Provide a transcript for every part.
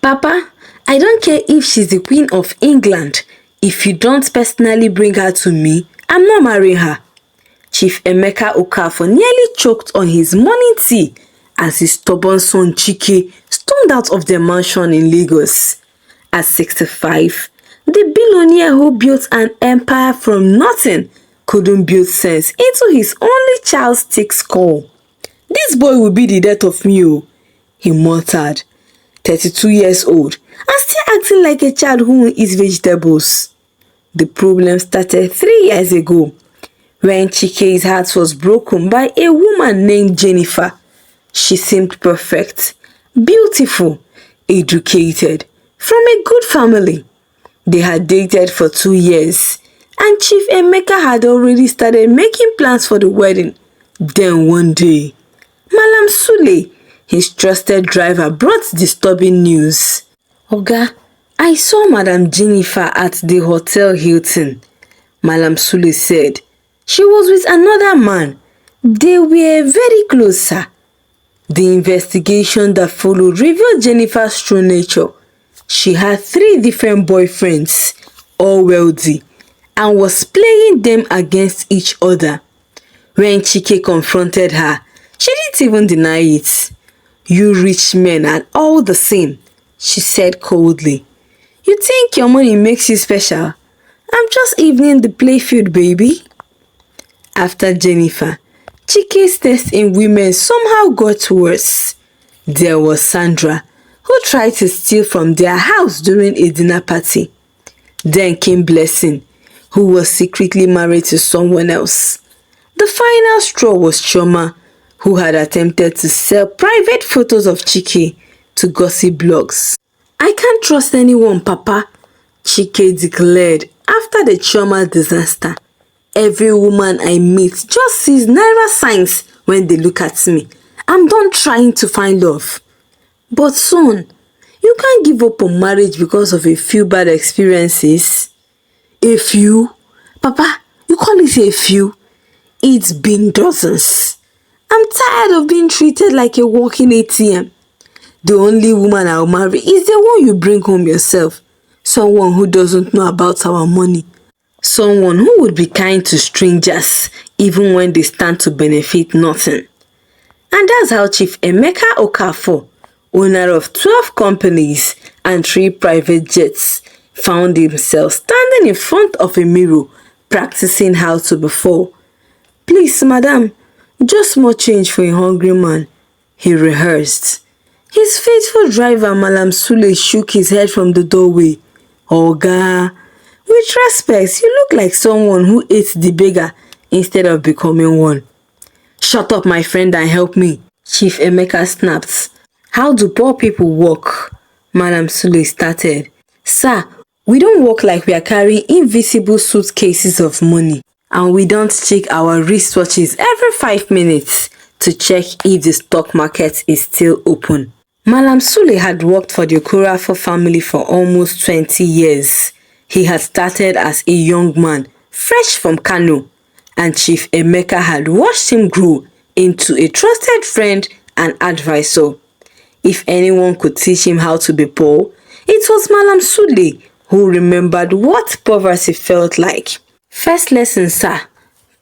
Papa, I don't care if she's the Queen of England. If you don't personally bring her to me, I'm not marrying her. Chief Emeka Okafor nearly choked on his morning tea as his stubborn son Chike stormed out of their mansion in Lagos. At 65, the billionaire who built an empire from nothing couldn't build sense into his only child's thick skull. "This boy will be the death of me," he muttered. 32 years old and still acting like a child who eats vegetables. The problem started 3 years ago when Chike's heart was broken by a woman named Jennifer. She seemed perfect, beautiful, educated, from a good family. They had dated for 2 years, and Chief Emeka had already started making plans for the wedding. Then one day, Malam Sule, his trusted driver, brought disturbing news. "Oga, I saw Madam Jennifer at the Hotel Hilton," Malam Sule said. "She was with another man. They were very close, sir." The investigation that followed revealed Jennifer's true nature. She had 3 different boyfriends, all wealthy, and was playing them against each other. When Chike confronted her, she didn't even deny it. "You rich men are all the same," she said coldly. "You think your money makes you special? I'm just evening the playfield, baby." After Jennifer, Chike's taste in women somehow got worse. There was Sandra, who tried to steal from their house during a dinner party. Then came Blessing, who was secretly married to someone else. The final straw was Chioma, who had attempted to sell private photos of Chike to gossip blogs. "I can't trust anyone, Papa," Chike declared after the Chioma disaster. "Every woman I meet just sees naira signs when they look at me. I'm done trying to find love." "But son, you can't give up on marriage because of a few bad experiences." "A few? Papa, you call it a few? It's been dozens. I'm tired of being treated like a walking ATM. The only woman I'll marry is the one you bring home yourself. Someone who doesn't know about our money. Someone who would be kind to strangers even when they stand to benefit nothing." And that's how Chief Emeka Okafor, owner of 12 companies and 3 private jets, found himself standing in front of a mirror practicing how to be full. "Please, madam, just more change for a hungry man," he rehearsed. His faithful driver Malam Sule shook his head from the doorway. "Oga, with respect, you look like someone who ate the beggar instead of becoming one." "Shut up, my friend, and help me," Chief Emeka snapped. "How do poor people walk?" Malam Sule started. "Sir, we don't walk like we are carrying invisible suitcases of money. And we don't check our wristwatches every 5 minutes to check if the stock market is still open." Malam Sule had worked for the Okafor family for almost 20 years. He had started as a young man, fresh from Kano, and Chief Emeka had watched him grow into a trusted friend and advisor. If anyone could teach him how to be poor, it was Malam Sule, who remembered what poverty felt like. "First lesson, sir.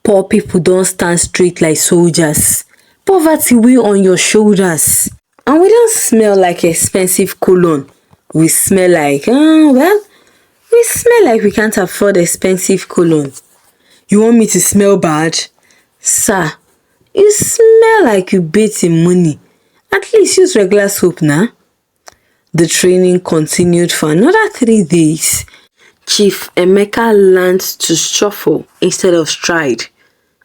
Poor people don't stand straight like soldiers. Poverty weighs on your shoulders. And we don't smell like expensive cologne. We smell like, we smell like we can't afford expensive cologne." "You want me to smell bad?" "Sir, you smell like you bathe in money. At least use regular soap now." The training continued for another 3 days. Chief Emeka learned to shuffle instead of stride,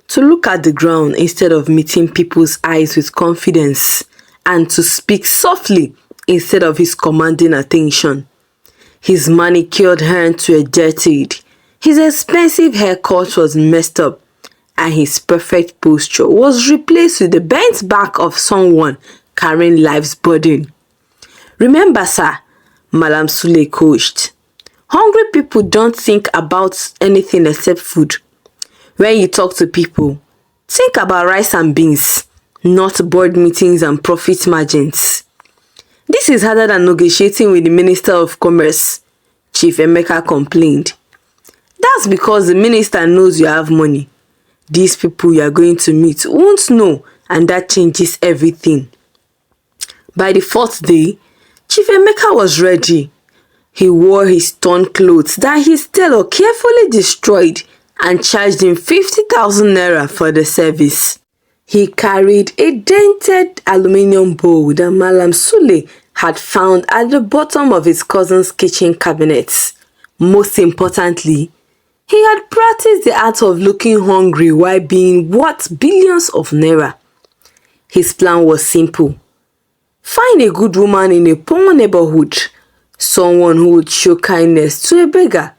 to look at the ground instead of meeting people's eyes with confidence, and to speak softly instead of his commanding attention. His manicured hands were dirtied, his expensive haircut was messed up, and his perfect posture was replaced with the bent back of someone carrying life's burden. "Remember, sir," Malam Sule coached, "hungry people don't think about anything except food. When you talk to people, think about rice and beans, not board meetings and profit margins." This is harder than negotiating with the Minister of Commerce, Chief Emeka complained. That's because the minister knows you have money. These people you are going to meet won't know, and that changes everything. By the fourth day, Chief Emeka was ready. He wore his torn clothes that his tailor carefully destroyed and charged him 50,000 naira for the service. He carried a dented aluminium bowl that Malam Sule had found at the bottom of his cousin's kitchen cabinets. Most importantly, he had practiced the art of looking hungry while being worth billions of naira. His plan was simple. Find a good woman in a poor neighborhood, someone who would show kindness to a beggar.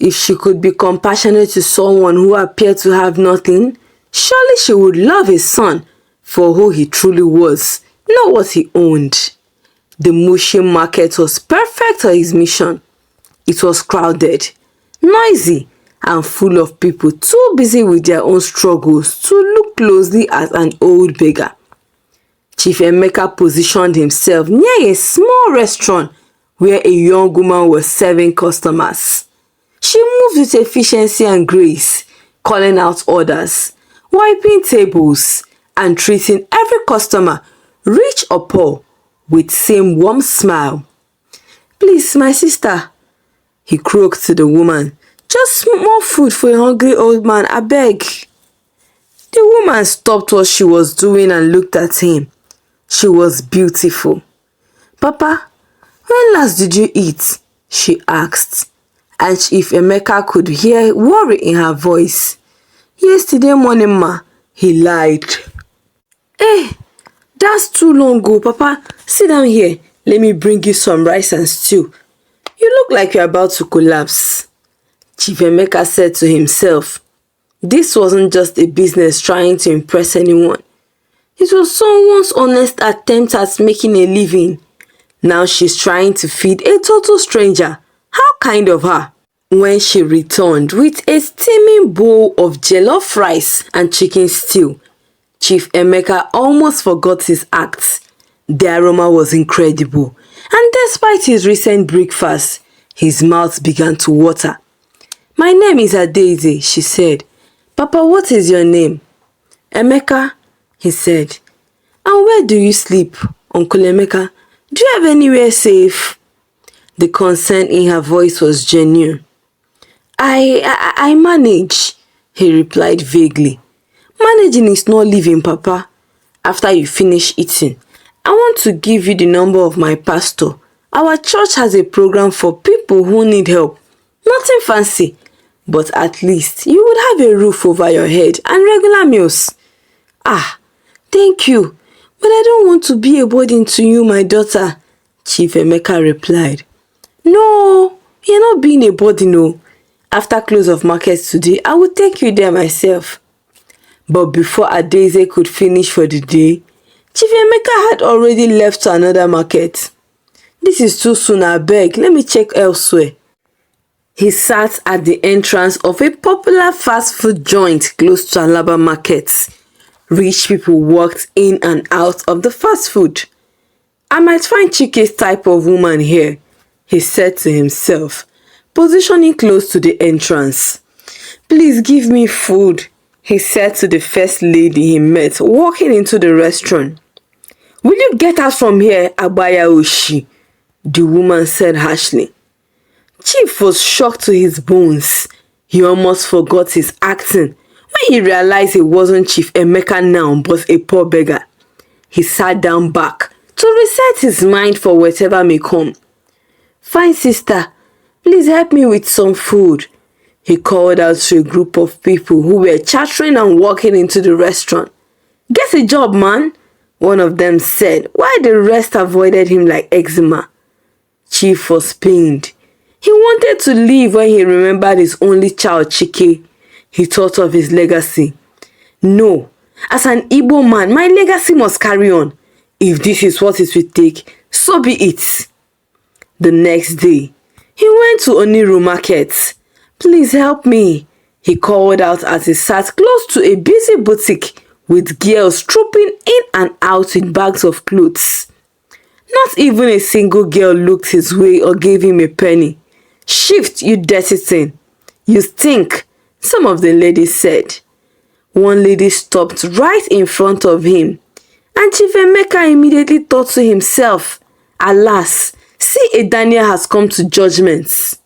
If she could be compassionate to someone who appeared to have nothing, surely she would love his son for who he truly was, not what he owned. The Mushin market was perfect for his mission. It was crowded, noisy, and full of people too busy with their own struggles to look closely at an old beggar. Chief Emeka positioned himself near a small restaurant where a young woman was serving customers. She moved with efficiency and grace, calling out orders, wiping tables, and treating every customer, rich or poor, with same warm smile. "Please, my sister," he croaked to the woman, "just more food for a hungry old man, I beg." The woman stopped what she was doing and looked at him. She was beautiful. "Papa, when last did you eat?" she asked. And Chief Emeka could hear worry in her voice. "Yesterday morning, ma," he lied. "Eh, that's too long ago, Papa. Sit down here. Let me bring you some rice and stew. You look like you're about to collapse." Chief Emeka said to himself. This wasn't just a business trying to impress anyone. It was someone's honest attempt at making a living. Now she's trying to feed a total stranger. How kind of her. When she returned with a steaming bowl of jollof rice and chicken stew, Chief Emeka almost forgot his act. The aroma was incredible, and despite his recent breakfast, his mouth began to water. "My name is Adaeze," she said. "Papa, what is your name?" "Emeka," he said. "And where do you sleep, Uncle Emeka? Do you have anywhere safe?" The concern in her voice was genuine. I manage," he replied vaguely. "Managing is not living, Papa. After you finish eating, I want to give you the number of my pastor. Our church has a program for people who need help. Nothing fancy, but at least you would have a roof over your head and regular meals." "Ah, thank you, but I don't want to be a burden to you, my daughter," Chief Emeka replied. "No, you're not being a burden, no. After close of market today, I will take you there myself." But before Adaeze could finish for the day, Chief Emeka had already left to another market. "This is too soon, I beg. Let me check elsewhere." He sat at the entrance of a popular fast food joint close to Alaba Market. Rich people walked in and out of the fast food. "I might find Chike's type of woman here," he said to himself, positioning close to the entrance. "Please give me food," he said to the first lady he met walking into the restaurant. "Will you get out from here, Abaya Oshi?" the woman said harshly. Chief was shocked to his bones. He almost forgot his acting when he realized it wasn't Chief Emeka now but a poor beggar. He sat down back to reset his mind for whatever may come. "Fine sister, please help me with some food," he called out to a group of people who were chattering and walking into the restaurant. "Get a job, man," one of them said, while the rest avoided him like eczema. Chief was pained. He wanted to leave when he remembered his only child, Chike. He thought of his legacy. "No, as an Igbo man, my legacy must carry on. If this is what it will take, so be it." The next day, he went to Oniru Market. "Please help me," he called out as he sat close to a busy boutique with girls trooping in and out with bags of clothes. Not even a single girl looked his way or gave him a penny. "Shift, you dirty thing. You stink," some of the ladies said. One lady stopped right in front of him, and Chief Emeka immediately thought to himself, "Alas, see, a Daniel has come to judgment."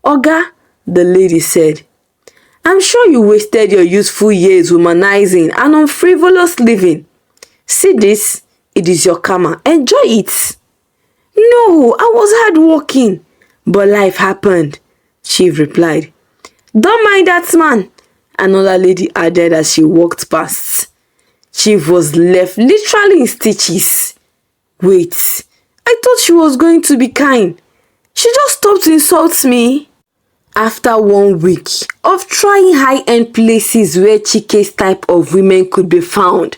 "Oga," the lady said, "I'm sure you wasted your useful years womanizing and on frivolous living. See this, it is your karma. Enjoy it." "No, I was hardworking, but life happened," Chief replied. "Don't mind that man," another lady added as she walked past. Chief was left literally in stitches. "Wait, I thought she was going to be kind. She just stopped to insult me." After 1 week of trying high-end places where Chike's type of women could be found,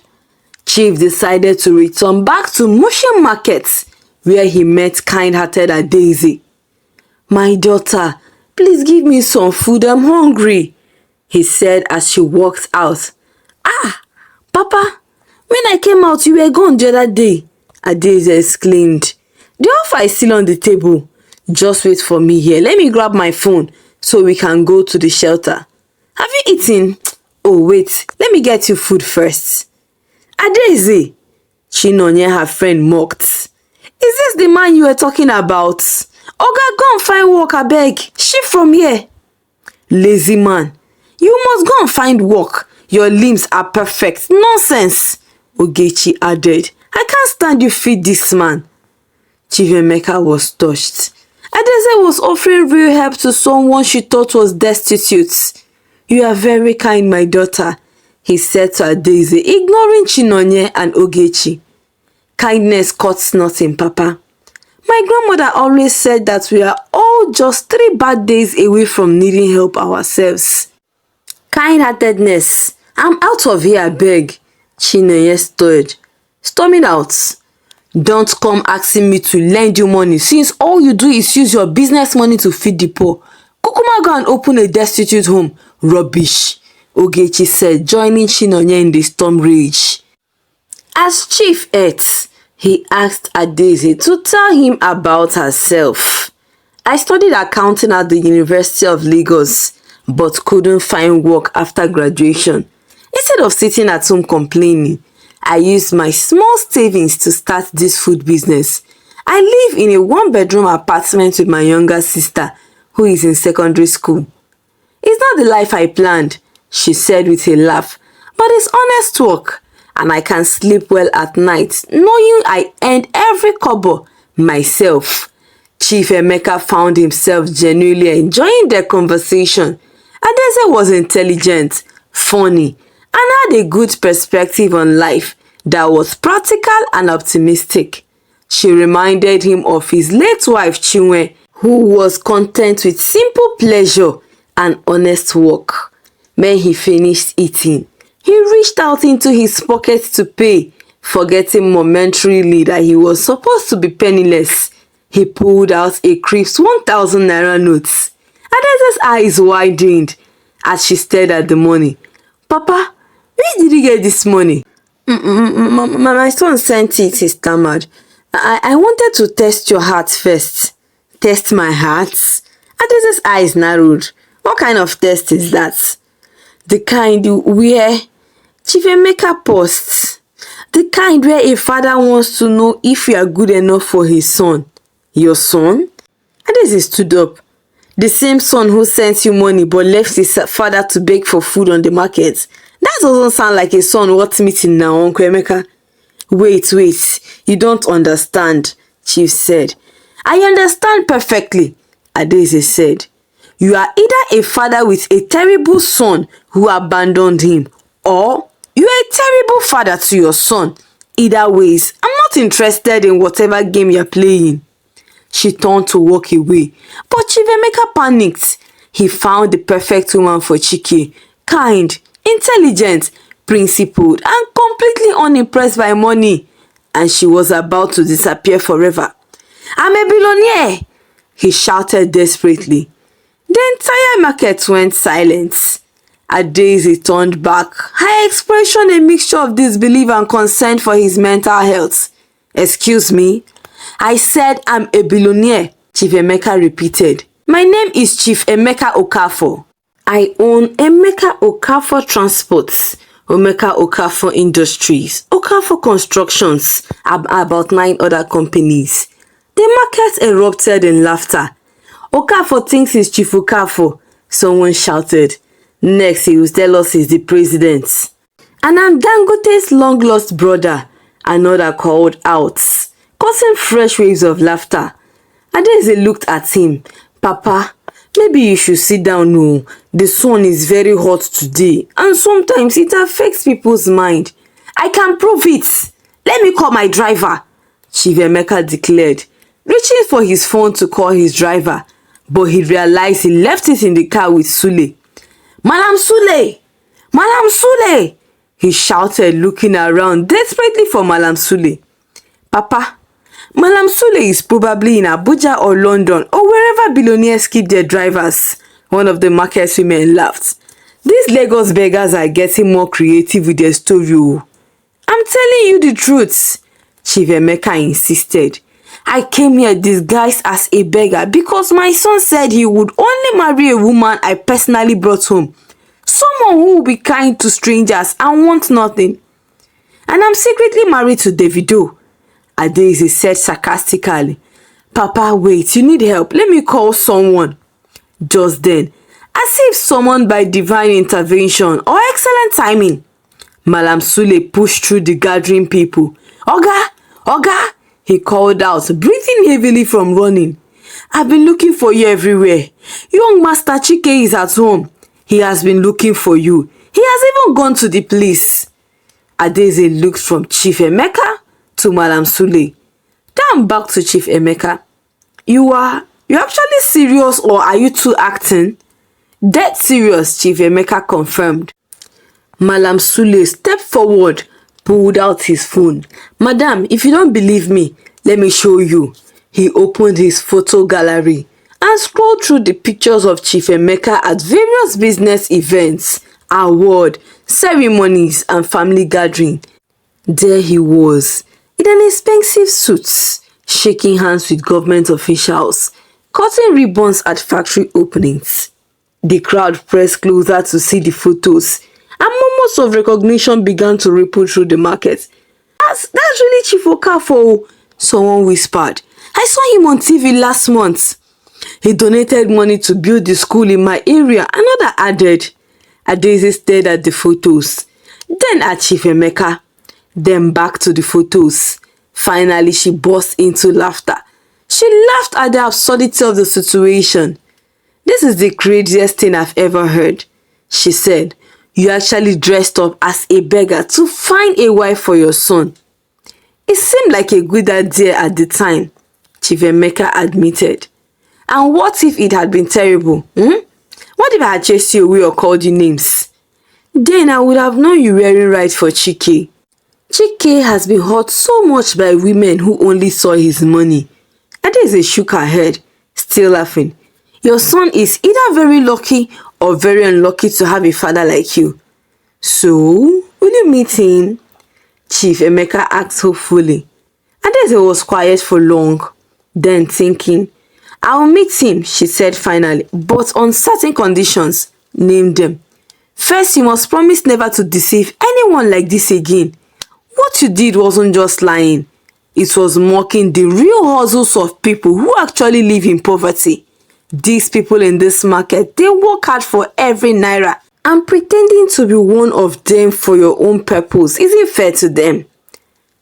Chief decided to return back to Mushin Market, where he met kind-hearted Adaeze. "My daughter, please give me some food, I'm hungry," he said as she walked out. "Ah, Papa, when I came out you were gone the other day," Adaeze exclaimed. "The offer is still on the table. Just wait for me here. Let me grab my phone so we can go to the shelter. Have you eaten? Oh wait, let me get you food first." "Adaeze," Chinonye, her friend, mocked. "Is this the man you were talking about? Oga, go and find work, abeg. Shift from here." "Lazy man, you must go and find work. Your limbs are perfect. Nonsense," Ogechi added. "I can't stand you feed this man." Chief Emeka was touched. Adaeze was offering real help to someone she thought was destitute. "You are very kind, my daughter," he said to Adaeze, ignoring Chinonye and Ogechi. "Kindness costs nothing, Papa. My grandmother always said that we are all just 3 bad days away from needing help ourselves." "Kind-heartedness, I'm out of here, abeg," Chinonye stood, storming out. "Don't come asking me to lend you money since all you do is use your business money to feed the poor. Kukuma go and open a destitute home. Rubbish," Ogechi said, joining Chinonye in the storm rage. As Chief ate, he asked Adaeze to tell him about herself. "I studied accounting at the University of Lagos, but couldn't find work after graduation. Instead of sitting at home complaining, I used my small savings to start this food business. I live in a 1-bedroom apartment with my younger sister, who is in secondary school. It's not the life I planned," she said with a laugh, "but it's honest work, and I can sleep well at night knowing I earned every kobo myself." Chief Emeka found himself genuinely enjoying their conversation. Adaeze was intelligent, funny, and had a good perspective on life that was practical and optimistic. She reminded him of his late wife Chinwe, who was content with simple pleasure and honest work. When he finished eating, he reached out into his pocket to pay, forgetting momentarily that he was supposed to be penniless. He pulled out a crisp 1,000 naira note. Adaeze's eyes widened as she stared at the money. "Papa, where did you get this money?" My son sent it," he stammered. I wanted to test your heart first." "Test my heart?" Adaeze's eyes narrowed. "What kind of test is that?" "The kind where..." Chief Emeka paused. "The kind where a father wants to know if you are good enough for his son." "Your son?" Adaeze stood up. "The same son who sent you money but left his father to beg for food on the market. That doesn't sound like a son worth meeting now, Uncle Emeka." Wait, you don't understand," Chief said. "I understand perfectly," Adaeze said. "You are either a father with a terrible son who abandoned him, or you are a terrible father to your son. Either ways, I'm not interested in whatever game you're playing." She turned to walk away, but Chief Emeka panicked. He found the perfect woman for Chike, kind, intelligent, principled, and completely unimpressed by money, and she was about to disappear forever. "I'm a billionaire," he shouted desperately. The entire market went silent. Adaeze turned back, her expression a mixture of disbelief and concern for his mental health. "Excuse me, I said I'm a billionaire, Chief Emeka repeated. My name is Chief Emeka Okafor. I own Emeka Okafor Transports, Emeka Okafor Industries, Okafor Constructions, and about 9 other companies. The market erupted in laughter. Okafor thinks he's Chief Okafor, someone shouted. Next, he will tell us he's the president. And I'm Dangote's long-lost brother, another called out, causing fresh waves of laughter. Adeze looked at him. Papa, maybe you should sit down. No, the sun is very hot today, and sometimes it affects people's mind. I can prove it. Let me call my driver, Chief Emeka declared, reaching for his phone to call his driver, but he realized he left it in the car with Sule. Madam Sule! Madam Sule! He shouted, looking around desperately for Madam Sule. Papa, Madam Sule is probably in Abuja or London or wherever billionaires keep their drivers, one of the market women laughed. These Lagos beggars are getting more creative with their story. I'm telling you the truth, Chief Emeka insisted. I came here disguised as a beggar because my son said he would only marry a woman I personally brought home. Someone who will be kind to strangers and want nothing. And I'm secretly married to Davido, Adeze said sarcastically. Papa, wait, you need help. Let me call someone. Just then, as if summoned by divine intervention or excellent timing, Madam Sule pushed through the gathering people. Oga! Oga! He called out, breathing heavily from running. I've been looking for you everywhere. Young Master Chike is at home. He has been looking for you. He has even gone to the police. Adeze looked from Chief Emeka to Madam Sule. Then back to Chief Emeka. You actually serious, or are you two acting? Dead serious, Chief Emeka confirmed. Madam Sule stepped forward, pulled out his phone. Madam, if you don't believe me, let me show you. He opened his photo gallery and scrolled through the pictures of Chief Emeka at various business events, award, ceremonies, and family gathering. There he was, in an expensive suit, shaking hands with government officials, cutting ribbons at factory openings. The crowd pressed closer to see the photos, and murmurs of recognition began to ripple through the market. That's really Chief Okafor, someone whispered. I saw him on TV last month. He donated money to build the school in my area, another added. Adeze stared at the photos, then at Chief Emeka, then back to the photos. Finally, she burst into laughter. She laughed at the absurdity of the situation. This is the craziest thing I've ever heard, she said. You actually dressed up as a beggar to find a wife for your son. It seemed like a good idea at the time, Chief Emeka admitted. And what if it had been terrible? What if I had chased you away or called you names? Then I would have known you weren't right for Chike. Chike has been hurt so much by women who only saw his money. Adeze shook her head, still laughing. Your son is either very lucky or very unlucky to have a father like you. So, will you meet him? Chief Emeka asked hopefully. Adeze was quiet for long, then thinking. I'll meet him, she said finally, but on certain conditions. Name them. First, you must promise never to deceive anyone like this again. What you did wasn't just lying. It was mocking the real hustles of people who actually live in poverty. These people in this market, they work hard for every naira, and pretending to be one of them for your own purpose isn't fair to them.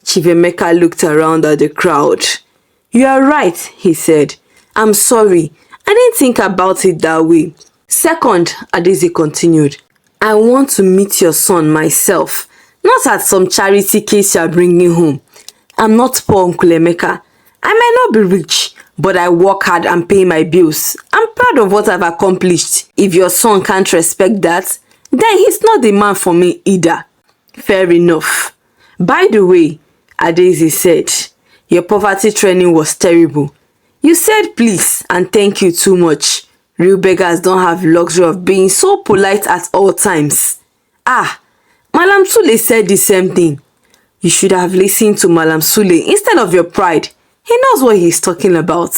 Chief Emeka looked around at the crowd. You are right, he said. I'm sorry. I didn't think about it that way. Second, Adeze continued, I want to meet your son myself, not at some charity case you are bringing home. I'm not poor, Uncle Emeka. I might not be rich, but I work hard and pay my bills. I'm proud of what I've accomplished. If your son can't respect that, then he's not the man for me either. Fair enough. By the way, Adeze said, your poverty training was terrible. You said please and thank you too much. Real beggars don't have luxury of being so polite at all times. Madam Sule said the same thing. You should have listened to Madam Sule instead of your pride, He knows what he's talking about.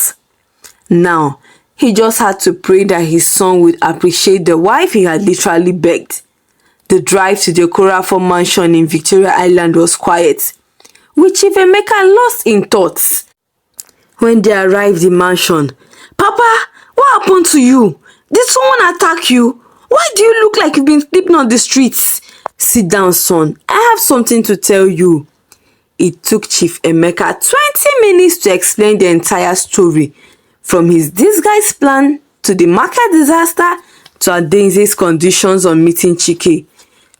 Now, he just had to pray that his son would appreciate the wife he had literally begged. The drive to the Okorafor mansion in Victoria Island was quiet, with Chief Emeka lost in thoughts. When they arrived in the mansion, "Papa, what happened to you? Did someone attack you? Why do you look like you've been sleeping on the streets?" "Sit down, son. I have something to tell you." It took Chief Emeka 20 minutes to explain the entire story, from his disguise plan to the market disaster to Adaize's conditions on meeting Chike.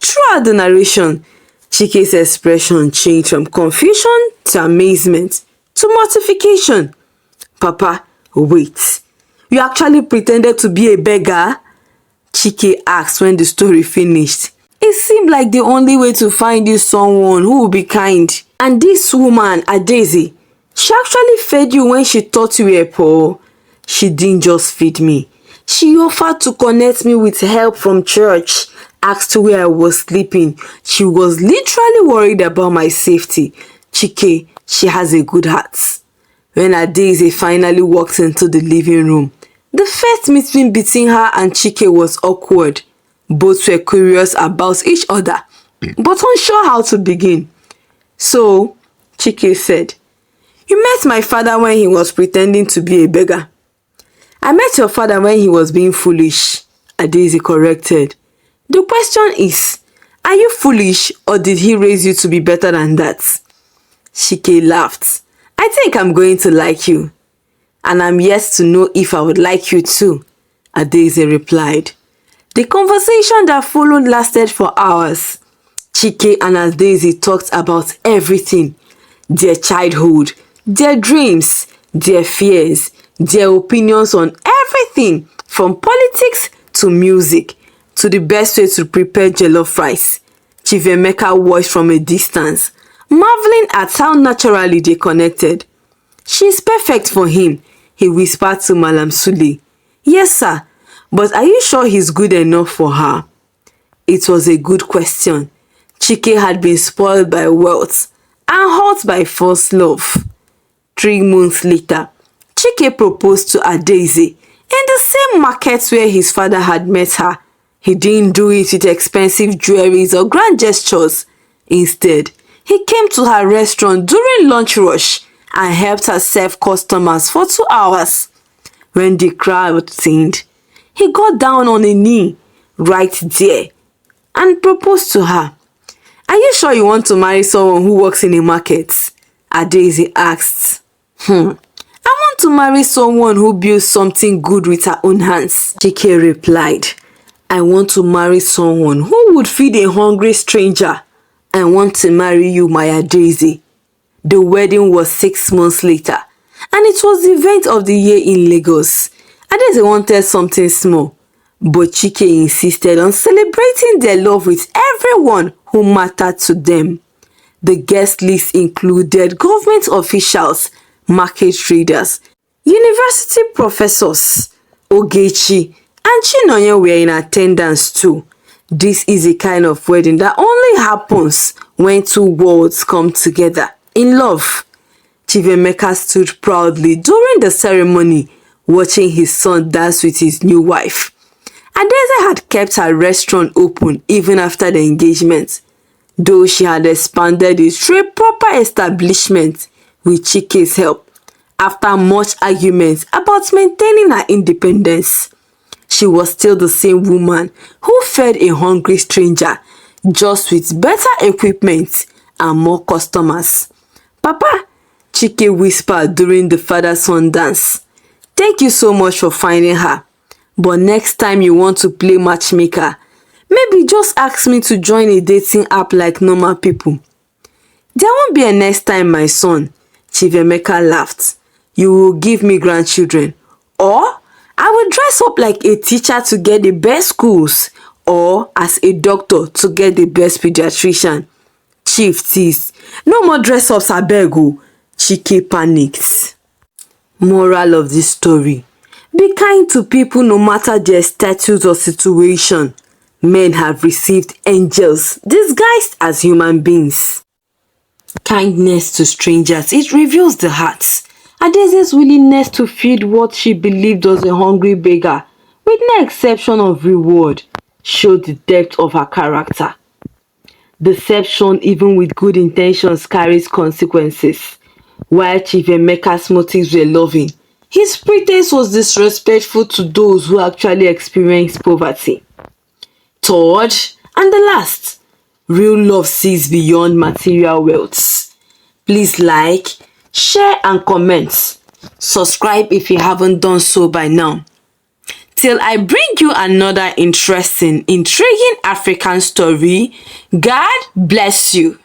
Throughout the narration, Chike's expression changed from confusion to amazement to mortification. "Papa, wait. You actually pretended to be a beggar?" Chike asked when the story finished. "It seemed like the only way to find you someone who will be kind. And this woman, Adaize, she actually fed you when she thought you were poor. She didn't just feed me. She offered to connect me with help from church, asked where I was sleeping. She was literally worried about my safety. Chike, she has a good heart." When Adaize finally walked into the living room, the first meeting between her and Chike was awkward. Both were curious about each other, but unsure how to begin. "So," Chike said, "you met my father when he was pretending to be a beggar." "I met your father when he was being foolish," Adaize corrected. "The question is, are you foolish or did he raise you to be better than that?" Chike laughed. "I think I'm going to like you. And I'm yet to know if I would like you too," Adaize replied. The conversation that followed lasted for hours. Chike and Adaize talked about everything: their childhood, their dreams, their fears, their opinions on everything from politics to music to the best way to prepare jollof rice. Chief Emeka watched from a distance, marveling at how naturally they connected. "She's perfect for him," he whispered to Malam Sule. "Yes, sir, but are you sure he's good enough for her?" It was a good question. Chike had been spoiled by wealth and hurt by false love. 3 months later, Chike proposed to Adaize in the same market where his father had met her. He didn't do it with expensive jewelry or grand gestures. Instead, he came to her restaurant during lunch rush and helped her serve customers for 2 hours. When the crowd thinned, he got down on a knee right there and proposed to her. "Are you sure you want to marry someone who works in a market?" Adaize asked. "I want to marry someone who builds something good with her own hands," Chike replied. "I want to marry someone who would feed a hungry stranger. I want to marry you, my Adaize." The wedding was 6 months later, and it was the event of the year in Lagos. Adaize wanted something small, but Chike insisted on celebrating their love with everyone who mattered to them. The guest list included government officials, market traders, university professors. Ogechi and Chinonye were in attendance too. This is a kind of wedding that only happens when 2 worlds come together in love. Chief Emeka stood proudly during the ceremony, watching his son dance with his new wife. Adaize had kept her restaurant open even after the engagement, though she had expanded it to a proper establishment with Chike's help. After much argument about maintaining her independence, she was still the same woman who fed a hungry stranger, just with better equipment and more customers. "Papa," Chike whispered during the father-son dance, "thank you so much for finding her. But next time you want to play matchmaker, maybe just ask me to join a dating app like normal people." "There won't be a next time, my son," Chief Emeka laughed. "You will give me grandchildren, or I will dress up like a teacher to get the best schools, or as a doctor to get the best pediatrician." Chief teased. "No more dress-ups, abeg o." Chike panicked. Moral of this story: be kind to people no matter their status or situation. Men have received angels disguised as human beings. Kindness to strangers, it reveals the hearts. Adese's willingness to feed what she believed was a hungry beggar, with no exception of reward, showed the depth of her character. Deception, even with good intentions, carries consequences. While Chief Emeka's motives were loving, his pretense was disrespectful to those who actually experienced poverty. Third, and the last, real love sees beyond material wealth. Please like, share and comment. Subscribe if you haven't done so by now. Till I bring you another interesting, intriguing African story, God bless you.